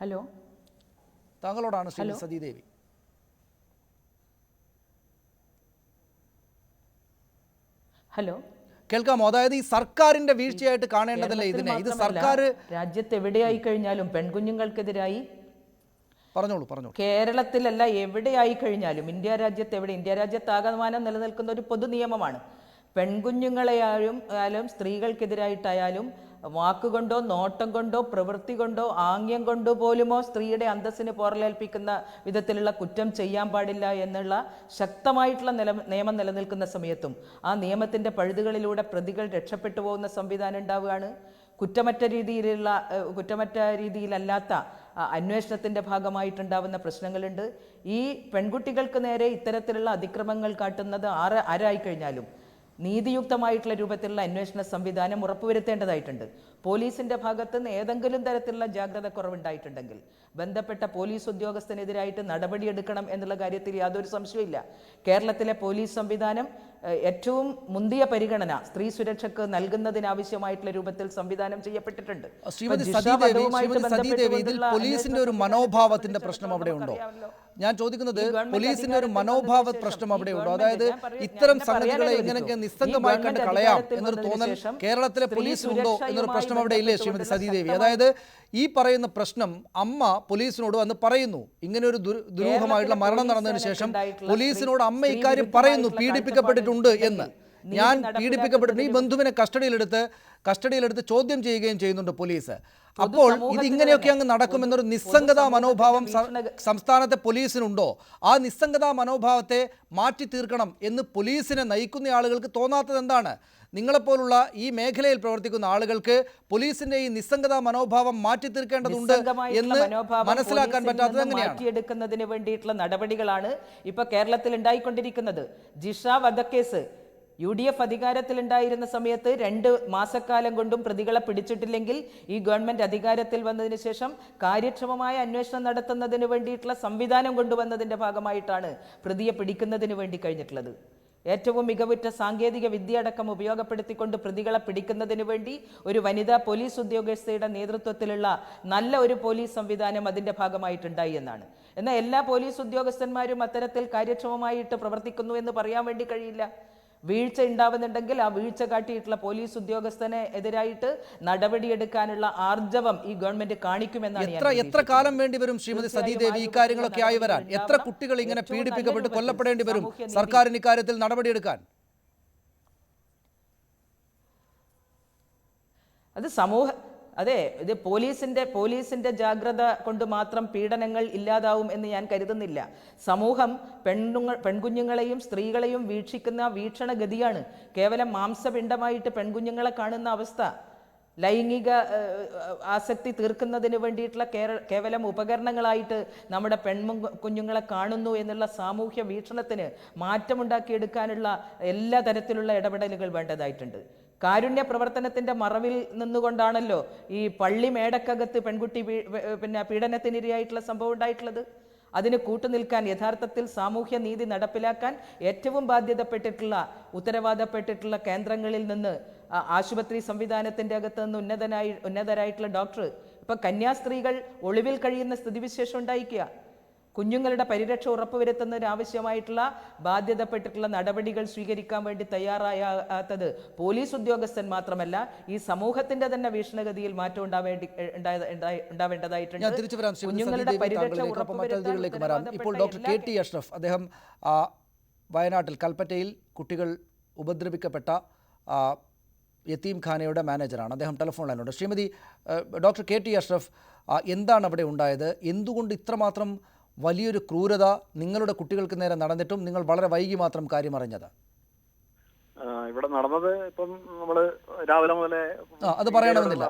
ഹലോ, താങ്കളോടാണ് ശ്രീ സതീദേവി. ഹലോ, കേൾക്കാമോ? അതായത് ഈ സർക്കാരിന്റെ വീഴ്ചയായിട്ട് കാണേണ്ടതല്ലേ ഇതിനെ? ഇത് സർക്കാർ രാജ്യത്ത് എവിടെയായി കഴിഞ്ഞാലും പെൺകുഞ്ഞുങ്ങൾക്കെതിരായി, പറഞ്ഞോളൂ. കേരളത്തിലല്ല, എവിടെയായി കഴിഞ്ഞാലും, ഇന്ത്യ രാജ്യത്താകമാനം നിലനിൽക്കുന്ന ഒരു പൊതു നിയമമാണ്. പെൺകുഞ്ഞുങ്ങളെയായാലും സ്ത്രീകൾക്കെതിരായിട്ടായാലും വാക്കുകൊണ്ടോ നോട്ടം കൊണ്ടോ പ്രവൃത്തി കൊണ്ടോ ആംഗ്യം കൊണ്ടോ പോലുമോ സ്ത്രീയുടെ അന്തസ്സിന് പോറലേൽപ്പിക്കുന്ന വിധത്തിലുള്ള കുറ്റം ചെയ്യാൻ പാടില്ല എന്നുള്ള ശക്തമായിട്ടുള്ള നിയമം നിലനിൽക്കുന്ന സമയത്തും ആ നിയമത്തിൻ്റെ പഴുതുകളിലൂടെ പ്രതികൾ രക്ഷപ്പെട്ടു പോകുന്ന സംവിധാനം ഉണ്ടാവുകയാണ്. കുറ്റമറ്റ രീതിയിലല്ലാത്ത അന്വേഷണത്തിൻ്റെ ഭാഗമായിട്ടുണ്ടാവുന്ന പ്രശ്നങ്ങളുണ്ട്. ഈ പെൺകുട്ടികൾക്ക് നേരെ ഇത്തരത്തിലുള്ള അതിക്രമങ്ങൾ കാട്ടുന്നത് ആരായിക്കഴിഞ്ഞാലും നീതിയുക്തമായിട്ടുള്ള രൂപത്തിലുള്ള അന്വേഷണ സംവിധാനം ഉറപ്പുവരുത്തേണ്ടതായിട്ടുണ്ട്. പോലീസിൻ്റെ ഭാഗത്ത് നിന്ന് ഏതെങ്കിലും തരത്തിലുള്ള ജാഗ്രത കുറവുണ്ടായിട്ടുണ്ടെങ്കിൽ ബന്ധപ്പെട്ട പോലീസ് ഉദ്യോഗസ്ഥനെതിരായിട്ട് നടപടിയെടുക്കണം എന്നുള്ള കാര്യത്തിൽ യാതൊരു സംശയമില്ല. കേരളത്തിലെ പോലീസ് സംവിധാനം ഏറ്റവും മുന്തിയ പരിഗണന സ്ത്രീ സുരക്ഷയ്ക്ക് നൽകുന്നതിനാവശ്യമായിട്ടുള്ള രൂപത്തിൽ സംവിധാനം ചെയ്യപ്പെട്ടിട്ടുണ്ട്. പോലീസിന്റെ ഒരു മനോഭാവത്തിന്റെ പ്രശ്നം അവിടെ ഉണ്ടോ? ഞാൻ ചോദിക്കുന്നത് പോലീസിന്റെ ഒരു മനോഭാവ പ്രശ്നം അവിടെ ഉണ്ടോ? അതായത് ഇത്തരം സംഗതികളെ ഇങ്ങനെയൊക്കെ നിസ്സംഗമായി കണ്ട് കളയാം എന്നൊരു തോന്നൽ കേരളത്തിലെ പോലീസിനുണ്ടോ എന്നൊരു പ്രശ്നം അവിടെ ഇല്ലേ ശ്രീമതി സതീദേവി? അതായത് ഈ പറയുന്ന പ്രശ്നം അമ്മ പോലീസിനോട് വന്ന് പറയുന്നു, ഇങ്ങനെ ഒരു ദുരൂഹമായിട്ടുള്ള മരണം നടന്നതിന് ശേഷം പോലീസിനോട് അമ്മ ഇക്കാര്യം പറയുന്നു, പീഡിപ്പിക്കപ്പെട്ടിട്ടുണ്ട് എന്ന്. ഞാൻ പീഡിപ്പിക്കപ്പെട്ടിട്ടുണ്ട്. ഈ ബന്ധുവിനെ കസ്റ്റഡിയിലെടുത്ത് ചോദ്യം ചെയ്യുകയും ചെയ്യുന്നുണ്ട് പോലീസ്. അപ്പോൾ ഇത് ഇങ്ങനെയൊക്കെ അങ്ങ് നടക്കുമെന്നൊരു നിസ്സംഗതാ മനോഭാവം സംസ്ഥാനത്തെ പോലീസിനുണ്ടോ? ആ നിസ്സംഗതാ മനോഭാവത്തെ മാറ്റി തീർക്കണം എന്ന് പോലീസിനെ നയിക്കുന്ന ആളുകൾക്ക് തോന്നാത്തത് എന്താണ്? നിങ്ങളെപ്പോലുള്ള ഈ മേഖലയിൽ പ്രവർത്തിക്കുന്ന ആളുകൾക്ക് പോലീസിന്റെ ഈ നിസ്സംഗതാ മനോഭാവം മാറ്റി തീർക്കേണ്ടതുണ്ട് എന്ന് മനസ്സിലാക്കാൻ പറ്റാത്തത് എങ്ങനെയാണ്? മാറ്റിയെടുക്കുന്നതിന് വേണ്ടിയിട്ടുള്ള നടപടികളാണ് ഇപ്പൊ കേരളത്തിൽ ഉണ്ടായിക്കൊണ്ടിരിക്കുന്നത്. ജിഷ വധക്കേസ് UDF അധികാരത്തിലുണ്ടായിരുന്ന സമയത്ത് 2 മാസക്കാലം കൊണ്ടും പ്രതികളെ പിടിച്ചിട്ടില്ലെങ്കിൽ ഈ ഗവൺമെൻറ് അധികാരത്തിൽ വന്നതിന് ശേഷം കാര്യക്ഷമമായ അന്വേഷണം നടത്തുന്നതിന് വേണ്ടിയിട്ടുള്ള സംവിധാനം കൊണ്ടുവന്നതിൻ്റെ ഭാഗമായിട്ടാണ് പ്രതിയെ പിടിക്കുന്നതിന് വേണ്ടി കഴിഞ്ഞിട്ടുള്ളത്. ഏറ്റവും മികവുറ്റ സാങ്കേതിക വിദ്യ അടക്കം ഉപയോഗപ്പെടുത്തിക്കൊണ്ട് പ്രതികളെ പിടിക്കുന്നതിന് വേണ്ടി ഒരു വനിതാ പോലീസ് ഉദ്യോഗസ്ഥയുടെ നേതൃത്വത്തിലുള്ള നല്ല ഒരു പോലീസ് സംവിധാനം അതിൻ്റെ ഭാഗമായിട്ടുണ്ടായി എന്നാണ്. എന്നാൽ എല്ലാ പോലീസ് ഉദ്യോഗസ്ഥന്മാരും അത്തരത്തിൽ കാര്യക്ഷമമായിട്ട് പ്രവർത്തിക്കുന്നു എന്ന് പറയാൻ വേണ്ടി കഴിയില്ല. വീഴ്ച ഉണ്ടാവുന്നുണ്ടെങ്കിൽ ആ വീഴ്ച കാട്ടിയിട്ടുള്ള പോലീസ് ഉദ്യോഗസ്ഥനെ എതിരായിട്ട് നടപടിയെടുക്കാനുള്ള ആർജവം ഈ ഗവൺമെന്റ് കാണിക്കുമെന്നാണ്. എത്ര കാലം വേണ്ടി വരും ശ്രീമതി സതീദേവി ഈ കാര്യങ്ങളൊക്കെ ആയി വരാൻ? എത്ര കുട്ടികൾ ഇങ്ങനെ പീഡിപ്പിക്കപ്പെട്ട് കൊല്ലപ്പെടേണ്ടി വരും സർക്കാരിന് ഇക്കാര്യത്തിൽ നടപടിയെടുക്കാൻ? അതെ, ഇത് പോലീസിന്റെ ജാഗ്രത കൊണ്ട് മാത്രം പീഡനങ്ങൾ ഇല്ലാതാവും എന്ന് ഞാൻ കരുതുന്നില്ല. സമൂഹം പെൺകുഞ്ഞുങ്ങളെയും സ്ത്രീകളെയും വീക്ഷിക്കുന്ന വീക്ഷണഗതിയാണ് കേവലം മാംസപിണ്ഡമായിട്ട് പെൺകുഞ്ഞുങ്ങളെ കാണുന്ന അവസ്ഥ. ലൈംഗിക ആസക്തി തീർക്കുന്നതിന് വേണ്ടിയിട്ടുള്ള കേവലം ഉപകരണങ്ങളായിട്ട് നമ്മുടെ കുഞ്ഞുങ്ങളെ കാണുന്നു എന്നുള്ള സാമൂഹ്യ വീക്ഷണത്തിന് മാറ്റമുണ്ടാക്കിയെടുക്കാനുള്ള എല്ലാ തരത്തിലുള്ള ഇടപെടലുകൾ വേണ്ടതായിട്ടുണ്ട്. കാരുണ്യ പ്രവർത്തനത്തിൻ്റെ മറവിൽ നിന്നുകൊണ്ടാണല്ലോ ഈ പള്ളി മേടക്കകത്ത് പെൺകുട്ടി പീഡനത്തിനിരയായിട്ടുള്ള സംഭവം ഉണ്ടായിട്ടുള്ളത്. അതിന് കൂട്ടുനിൽക്കാൻ, യഥാർത്ഥത്തിൽ സാമൂഹ്യ നീതി നടപ്പിലാക്കാൻ ഏറ്റവും ഉത്തരവാദപ്പെട്ടിട്ടുള്ള കേന്ദ്രങ്ങളിൽ നിന്ന്, ആശുപത്രി സംവിധാനത്തിൻ്റെ അകത്ത് നിന്ന് ഉന്നതരായിട്ടുള്ള ഡോക്ടർ, ഇപ്പം കന്യാസ്ത്രീകൾ ഒളിവിൽ കഴിയുന്ന സ്ഥിതിവിശേഷം ഉണ്ടായിരിക്കുക. കുഞ്ഞുങ്ങളുടെ പരിരക്ഷ ഉറപ്പുവരുത്തുന്നതിന് ആവശ്യമായിട്ടുള്ള ബാധ്യതപ്പെട്ടിട്ടുള്ള നടപടികൾ സ്വീകരിക്കാൻ വേണ്ടി തയ്യാറായാത്തത് പോലീസ് ഉദ്യോഗസ്ഥൻ മാത്രമല്ല, ഈ സമൂഹത്തിന്റെ തന്നെ വീക്ഷണഗതിയിൽ മാറ്റം ഉണ്ടാവേണ്ടതായിട്ടുണ്ട്. കുഞ്ഞുങ്ങളുടെ പരിരക്ഷ ഉറപ്പുവരുത്താൻ ഇപ്പോൾ ഡോക്ടർ KT അഷ്റഫ്, അദ്ദേഹം വയനാട്ടിൽ കൽപ്പറ്റയിൽ കുട്ടികൾ ഉപദ്രവിക്കപ്പെട്ട യതീംഖാനയുടെ മാനേജറാണ്. അദ്ദേഹം ടെലിഫോൺ ലൈനുണ്ട്. ശ്രീമതി ഡോക്ടർ KT അഷ്റഫ്, എന്താണ് അവിടെ ഉണ്ടായത്? എന്തുകൊണ്ട് ഇത്രമാത്രം വലിയൊരു ക്രൂരത നിങ്ങളുടെ കുട്ടികൾക്ക് നേരെ നടന്നിട്ടും നിങ്ങൾ വളരെ വൈകി മാത്രം കാര്യം അറിഞ്ഞത്? ഇവിടെ നടന്നത് ഇപ്പം നമ്മള് രാവിലെ മുതലേ അത് പറയണമെന്നില്ല,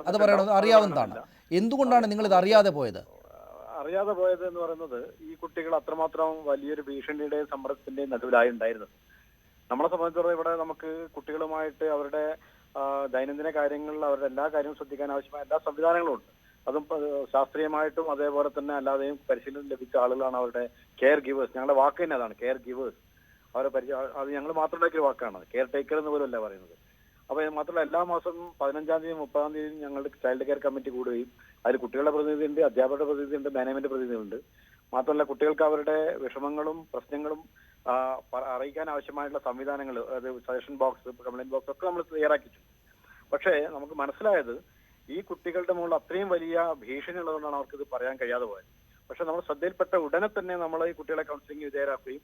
അറിയാവുന്നതാണ്. എന്തുകൊണ്ടാണ് നിങ്ങൾ ഇത് അറിയാതെ പോയത്? അറിയാതെ പോയത് എന്ന് പറയുന്നത്, ഈ കുട്ടികൾ അത്രമാത്രം വലിയൊരു ഭീഷണിയുടെയും സമ്മർദ്ദത്തിന്റെയും നടുവിലായി ഉണ്ടായിരുന്നത്. നമ്മളെ സംബന്ധിച്ചിടത്തോളം ഇവിടെ നമുക്ക് കുട്ടികളുമായിട്ട് അവരുടെ ദൈനംദിന കാര്യങ്ങളിൽ അവരുടെ എല്ലാ കാര്യവും ശ്രദ്ധിക്കാൻ ആവശ്യമായ എല്ലാ സംവിധാനങ്ങളും ഉണ്ട്. അതും ശാസ്ത്രീയമായിട്ടും അതേപോലെ തന്നെ അല്ലാതെയും പരിശീലനം ലഭിച്ച ആളുകളാണ് അവരുടെ കെയർ ഗിവേഴ്സ്. ഞങ്ങളുടെ വാക്ക് തന്നെ അതാണ്, കെയർ ഗിവേഴ്സ്. അവരെ അത് ഞങ്ങൾ മാത്രം ഉണ്ടാക്കിയ വാക്കാണ്, കെയർ ടേക്കർ എന്ന് പോലും അല്ല പറയുന്നത്. അപ്പോൾ മാത്രമല്ല, എല്ലാ മാസവും 15-ാം തീയതി 30-ാം തീയതി ഞങ്ങളുടെ ചൈൽഡ് കെയർ കമ്മിറ്റി കൂടുകയും അതിൽ കുട്ടികളുടെ പ്രതിനിധിയുണ്ട്, അധ്യാപകരുടെ പ്രതിനിധിയുണ്ട്, മാനേജ്മെന്റ് പ്രതിനിധിയുണ്ട്. മാത്രമല്ല, കുട്ടികൾക്ക് അവരുടെ വിഷമങ്ങളും പ്രശ്നങ്ങളും അറിയിക്കാൻ ആവശ്യമായിട്ടുള്ള സംവിധാനങ്ങൾ, അത് സജഷൻ ബോക്സ്, കംപ്ലൈന്റ് ബോക്സ് ഒക്കെ നമ്മൾ തയ്യാറാക്കിയിട്ടുണ്ട്. പക്ഷേ നമുക്ക് മനസ്സിലായത്, ഈ കുട്ടികളുടെ മുകളിൽ അത്രയും വലിയ ഭീഷണി ഉള്ളതുകൊണ്ടാണ് അവർക്ക് ഇത് പറയാൻ കഴിയാതെ പോയത്. പക്ഷെ നമ്മൾ ശ്രദ്ധയിൽപ്പെട്ട ഉടനെ തന്നെ നമ്മൾ ഈ കുട്ടികളെ കൗൺസിലിംഗ് വിധേയരാക്കുകയും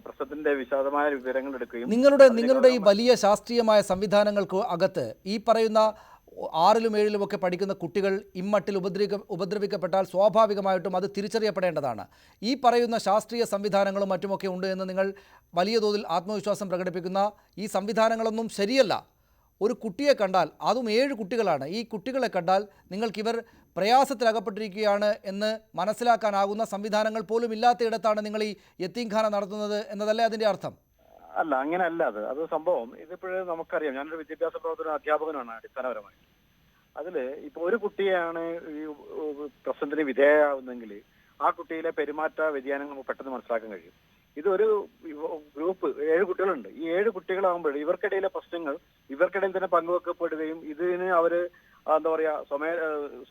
പ്രശ്നത്തിന്റെ വിശദമായ വിവരങ്ങൾ എടുക്കുകയും. നിങ്ങളുടെ ഈ വലിയ ശാസ്ത്രീയമായ സംവിധാനങ്ങൾക്ക് അകത്ത് ഈ പറയുന്ന 6-ലും 7-ലും ഒക്കെ പഠിക്കുന്ന കുട്ടികൾ ഇമ്മട്ടിൽ ഉപദ്രവിക്കപ്പെട്ടാൽ സ്വാഭാവികമായിട്ടും അത് തിരിച്ചറിയപ്പെടേണ്ടതാണ്. ഈ പറയുന്ന ശാസ്ത്രീയ സംവിധാനങ്ങളും മറ്റുമൊക്കെ ഉണ്ട് എന്ന് നിങ്ങൾ വലിയ തോതിൽ ആത്മവിശ്വാസം പ്രകടിപ്പിക്കുന്ന ഈ സംവിധാനങ്ങളൊന്നും ശരിയല്ല. ഒരു കുട്ടിയെ കണ്ടാൽ, അതും 7 കുട്ടികളാണ്, ഈ കുട്ടികളെ കണ്ടാൽ നിങ്ങൾക്കിവർ പ്രയാസത്തിലകപ്പെട്ടിരിക്കുകയാണ് എന്ന് മനസ്സിലാക്കാനാകുന്ന സംവിധാനങ്ങൾ പോലും ഇല്ലാത്തയിടത്താണ് നിങ്ങൾ ഈ യതീംഖാന നടത്തുന്നത് എന്നതല്ലേ അതിൻ്റെ അർത്ഥം? അല്ല, അങ്ങനെയല്ല. അത് സംഭവം ഇതിപ്പോഴും നമുക്കറിയാം. ഞാനൊരു വിദ്യാഭ്യാസ പ്രവർത്തന അധ്യാപകനാണ് അടിസ്ഥാനപരമായിട്ട്. അതിൽ ഇപ്പോൾ ഒരു കുട്ടിയാണ് ഈ പ്രശ്നത്തിന് വിധേയമാവുന്നെങ്കിൽ ആ കുട്ടിയിലെ പെരുമാറ്റ വ്യതിയാനങ്ങൾ നമുക്ക് പെട്ടെന്ന് മനസ്സിലാക്കാൻ കഴിയും. ഇതൊരു ഗ്രൂപ്പ് 7 കുട്ടികളുണ്ട്. ഈ 7 കുട്ടികളാകുമ്പോൾ ഇവർക്കിടയിലെ പ്രശ്നങ്ങൾ ഇവർക്കിടയിൽ തന്നെ പങ്കുവെക്കപ്പെടുകയും ഇതിന് അവര് എന്താ പറയാ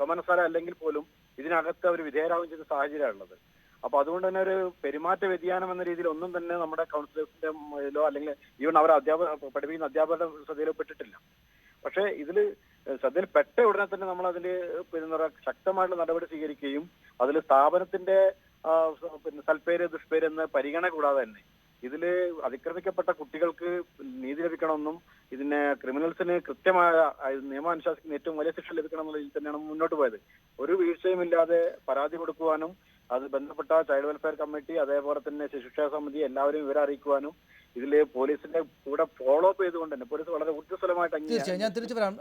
സമനസാര അല്ലെങ്കിൽ പോലും ഇതിനകത്ത് അവർ വിധേയരാകുകയും ചെയ്ത സാഹചര്യമാണുള്ളത്. അപ്പൊ അതുകൊണ്ട് തന്നെ ഒരു പെരുമാറ്റ വ്യതിയാനം എന്ന രീതിയിൽ ഒന്നും തന്നെ നമ്മുടെ കൗൺസിലേഴ്സിന്റെ അല്ലെങ്കിൽ ഈവൻ അവരെ പഠിപ്പിക്കുന്ന അധ്യാപകരുടെ ശ്രദ്ധയിലോ പെട്ടിട്ടില്ല. പക്ഷേ ഇതിൽ ശ്രദ്ധയിൽപ്പെട്ട ഉടനെ തന്നെ നമ്മൾ അതിൽ ശക്തമായിട്ടുള്ള നടപടി സ്വീകരിക്കുകയും അതിൽ സ്ഥാപനത്തിന്റെ സൽപ്പേര് ദുഷ്പേര് എന്ന പരിഗണന കൂടാതെ തന്നെ ഇതിൽ അതിക്രമിക്കപ്പെട്ട കുട്ടികൾക്ക് നീതി ലഭിക്കണമെന്നും ഇതിന് ക്രിമിനൽസിന് കൃത്യമായ നിയമാനുശാസിക്കുന്ന ഏറ്റവും വലിയ ശിക്ഷ ലഭിക്കണം എന്നുള്ള രീതിയിൽ തന്നെയാണ് മുന്നോട്ട് പോയത്. ഒരു വീഴ്ചയുമില്ലാതെ പരാതി കൊടുക്കുവാനും അത് ബന്ധപ്പെട്ട ചൈൽഡ് വെൽഫെയർ കമ്മിറ്റി അതേപോലെ തന്നെ ശിശുക്ഷേമ സമിതി എല്ലാവരെയും വിവരം അറിയിക്കുവാനും ഇതിൽ പോലീസിന്റെ കൂടെ ഫോളോ അപ്പ് ചെയ്തുകൊണ്ട് തന്നെ പോലീസ് വളരെ ഊർജ്ജസ്വലമായിട്ട് തീർച്ചയായും ഞാൻ തിരിച്ചു വരാം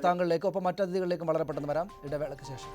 താങ്കളിലേക്ക്, ഒപ്പം മറ്റതിഥികളിലേക്കും വളരെ പെട്ടെന്ന് വരാം ഇടവേളയ്ക്ക് ശേഷം.